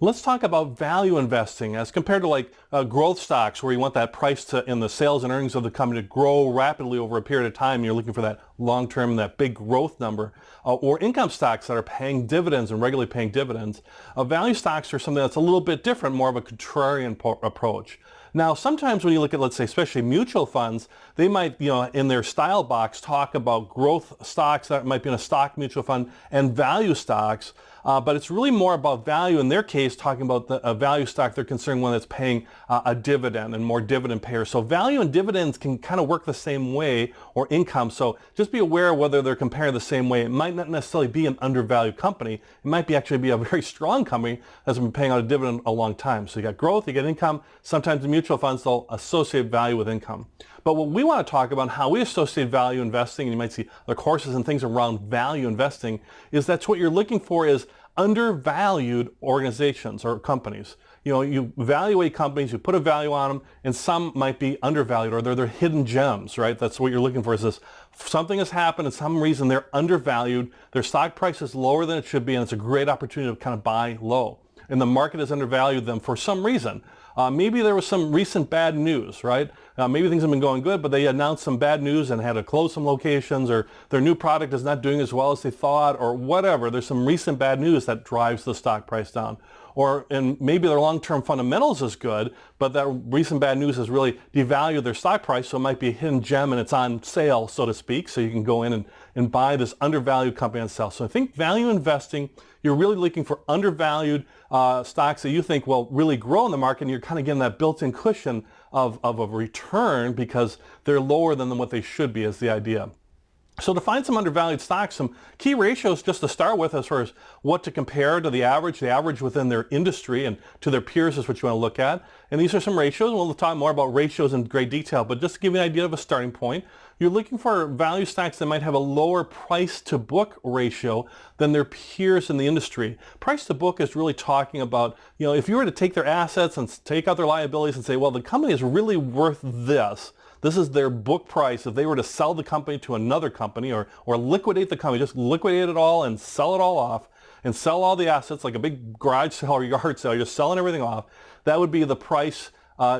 Let's talk about value investing as compared to like growth stocks where you want that price to in the sales and earnings of the company to grow rapidly over a period of time. You're looking for that long-term, that big growth number. Or income stocks that are paying dividends and regularly paying dividends. Value stocks are something that's a little bit different, more of a contrarian approach. Now, sometimes when you look at, let's say, especially mutual funds, they might, in their style box talk about growth stocks that might be in a stock mutual fund and value stocks. But it's really more about value in their case, talking about a value stock. They're considering one that's paying a dividend and more dividend payers. So value and dividends can kind of work the same way, or income. So just be aware whether they're compared the same way. It might not necessarily be an undervalued company. It might be actually be a very strong company that's been paying out a dividend a long time. So you got growth, you get income. Sometimes in mutual funds, they'll associate value with income. But what we want to talk about, how we associate value investing, and you might see the courses and things around value investing, is that's what you're looking for is undervalued organizations or companies. You evaluate companies, you put a value on them, and some might be undervalued, or they're hidden gems, right? That's what you're looking for, is this something has happened and some reason they're undervalued, their stock price is lower than it should be, and it's a great opportunity to kind of buy low. And the market has undervalued them for some reason. Maybe there was some recent bad news, right? Maybe things have been going good, but they announced some bad news and had to close some locations, or their new product is not doing as well as they thought, or whatever. There's some recent bad news that drives the stock price down. And maybe their long-term fundamentals is good, but that recent bad news has really devalued their stock price, so it might be a hidden gem and it's on sale, so to speak, so you can go in and buy this undervalued company on sale. So I think value investing, you're really looking for undervalued stocks that you think will really grow in the market, and you're kind of getting that built-in cushion of a return because they're lower than what they should be, is the idea. So to find some undervalued stocks, some key ratios just to start with as far as what to compare to the average within their industry and to their peers is what you want to look at. And these are some ratios. We'll talk more about ratios in great detail, but just to give you an idea of a starting point, you're looking for value stocks that might have a lower price to book ratio than their peers in the industry. Price to book is really talking about, if you were to take their assets and take out their liabilities and say, well, the company is really worth this. This is their book price. If they were to sell the company to another company or liquidate the company, just liquidate it all and sell it all off and sell all the assets like a big garage sale or yard sale, you're just selling everything off, that would be the price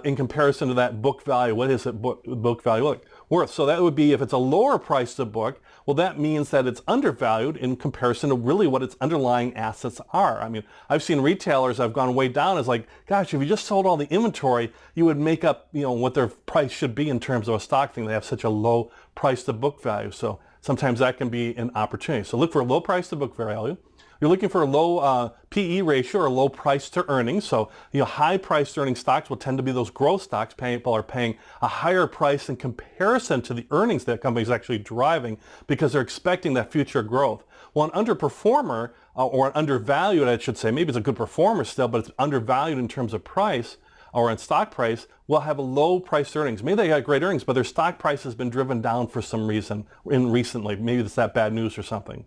in comparison to that book value. What is it book value worth? So that would be, if it's a lower price to book, well, that means that it's undervalued in comparison to really what its underlying assets are. I mean, I've seen retailers I've gone way down as like, gosh, if you just sold all the inventory, you would make up, what their price should be in terms of a stock thing. They have such a low price to book value. So sometimes that can be an opportunity. So look for a low price to book value. You're looking for a low PE ratio or low price to earnings. So, high price to earning stocks will tend to be those growth stocks. People are paying a higher price in comparison to the earnings that company is actually driving because they're expecting that future growth. Well, an underperformer or an undervalued, I should say, maybe it's a good performer still, but it's undervalued in terms of price or in stock price, will have a low price earnings. Maybe they got great earnings, but their stock price has been driven down for some reason recently. Maybe it's that bad news or something.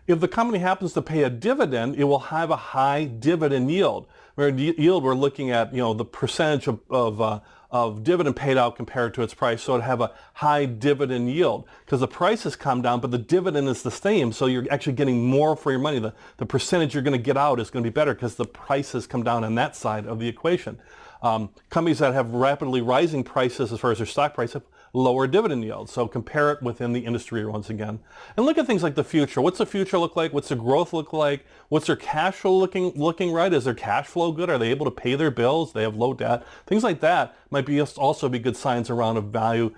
If the company happens to pay a dividend, it will have a high dividend yield. Where yield, we're looking at the percentage of dividend paid out compared to its price, so it'd have a high dividend yield because the price has come down, but the dividend is the same, so you're actually getting more for your money. The percentage you're going to get out is going to be better because the price has come down on that side of the equation. Companies that have rapidly rising prices as far as their stock price have lower dividend yields. So compare it within the industry once again. And look at things like the future. What's the future look like? What's the growth look like? What's their cash flow looking right? Is their cash flow good? Are they able to pay their bills? Do they have low debt? Things like that might also be good signs around a value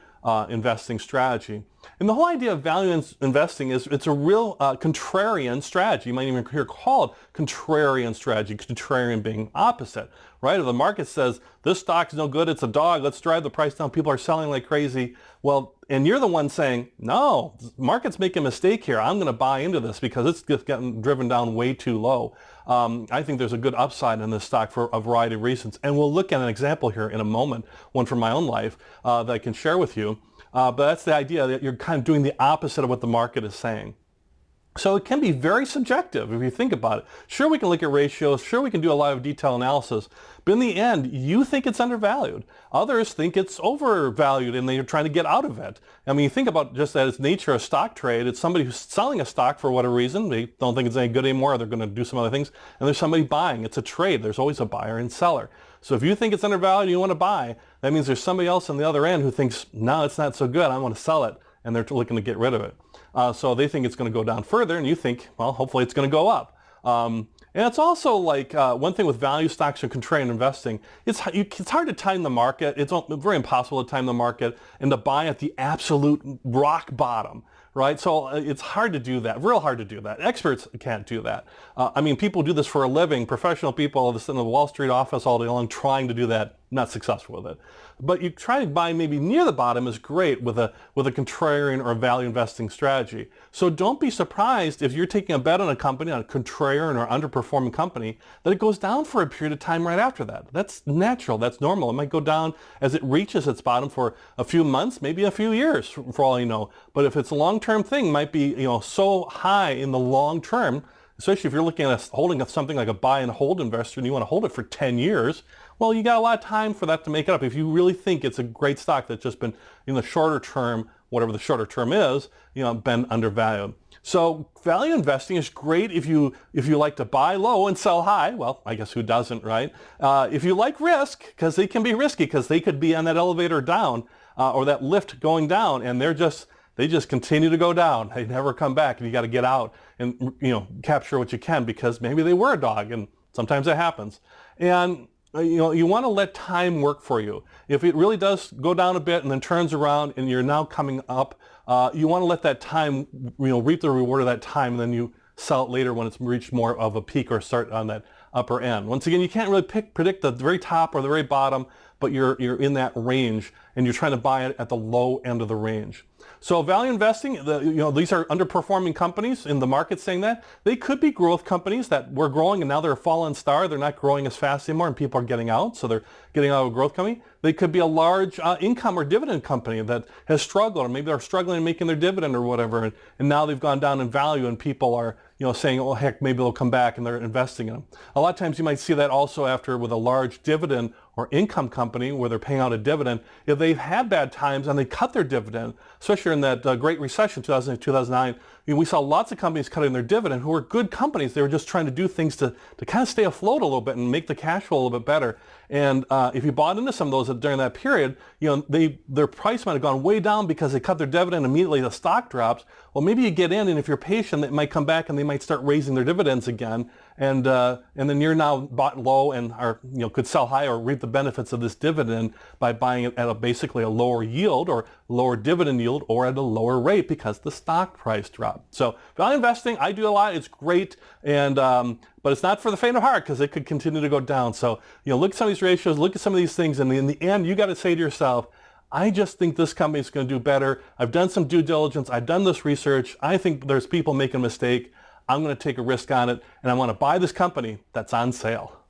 investing strategy. And the whole idea of value investing is it's a real contrarian strategy. You might even hear called contrarian strategy, contrarian being opposite, right? If the market says this stock's no good, it's a dog, let's drive the price down, people are selling like crazy. Well, and you're the one saying, no, the market's making a mistake here. I'm going to buy into this because it's just getting driven down way too low. I think there's a good upside in this stock for a variety of reasons. And we'll look at an example here in a moment, one from my own life that I can share with you. But that's the idea, that you're kind of doing the opposite of what the market is saying. So it can be very subjective if you think about it. Sure, we can look at ratios. Sure, we can do a lot of detailed analysis. But in the end, you think it's undervalued. Others think it's overvalued and they're trying to get out of it. I mean, you think about just that its nature of stock trade. It's somebody who's selling a stock for whatever reason. They don't think it's any good anymore. Or they're going to do some other things. And there's somebody buying. It's a trade. There's always a buyer and seller. So if you think it's undervalued and you want to buy, that means there's somebody else on the other end who thinks, no, it's not so good. I want to sell it. And they're looking to get rid of it. So they think it's going to go down further, and you think, well, hopefully it's going to go up. And it's also like one thing with value stocks and contrarian investing, it's hard to time the market. It's very impossible to time the market and to buy at the absolute rock bottom. Right? So it's hard to do that, real hard to do that. Experts can't do that. I mean, people do this for a living. Professional people sit in the Wall Street office all day long trying to do that, not successful with it. But you try to buy maybe near the bottom is great with a contrarian or a value investing strategy. So don't be surprised if you're taking a bet on a company, on a contrarian or underperforming company, that it goes down for a period of time right after that. That's natural. That's normal. It might go down as it reaches its bottom for a few months, maybe a few years, for all you know. But if it's a long-term thing, might be so high in the long term, especially if you're looking at holding something like a buy and hold investor and you want to hold it for 10 years, well, you got a lot of time for that to make it up. If you really think it's a great stock that's just been, in the shorter term, whatever the shorter term is, been undervalued. So value investing is great if you like to buy low and sell high. Well, I guess who doesn't, right? If you like risk, because they can be risky, because they could be on that elevator down or that lift going down, and they just continue to go down. They never come back, and you got to get out and capture what you can, because maybe they were a dog, and sometimes that happens. And you want to let time work for you. If it really does go down a bit and then turns around and you're now coming up, you want to let that time, reap the reward of that time, and then you sell it later when it's reached more of a peak or start on that upper end. Once again, you can't really predict the very top or the very bottom, but you're in that range and you're trying to buy it at the low end of the range. So value investing, these are underperforming companies in the market, saying that. They could be growth companies that were growing and now they're a fallen star. They're not growing as fast anymore and people are getting out, so they're getting out of a growth company. They could be a large income or dividend company that has struggled, or maybe they're struggling in making their dividend or whatever, and now they've gone down in value and people are saying, oh heck, maybe they'll come back, and they're investing in them. A lot of times you might see that also after with a large dividend or income company where they're paying out a dividend. If they've had bad times and they cut their dividend, especially in that Great Recession, 2008, 2009, we saw lots of companies cutting their dividend who were good companies. They were just trying to do things to kind of stay afloat a little bit and make the cash flow a little bit better. And if you bought into some of those during that period, their price might have gone way down because they cut their dividend, immediately the stock drops. Well, maybe you get in, and if you're patient, it might come back and they might start raising their dividends again. And then you're now bought low and could sell high or reap the benefits of this dividend by buying it at basically a lower yield or lower dividend yield or at a lower rate because the stock price dropped. So value investing, I do a lot. It's great, and but it's not for the faint of heart because it could continue to go down. So look at some of these ratios, look at some of these things, and in the end, you got to say to yourself, I just think this company is going to do better. I've done some due diligence. I've done this research. I think there's people making a mistake. I'm going to take a risk on it, and I want to buy this company that's on sale.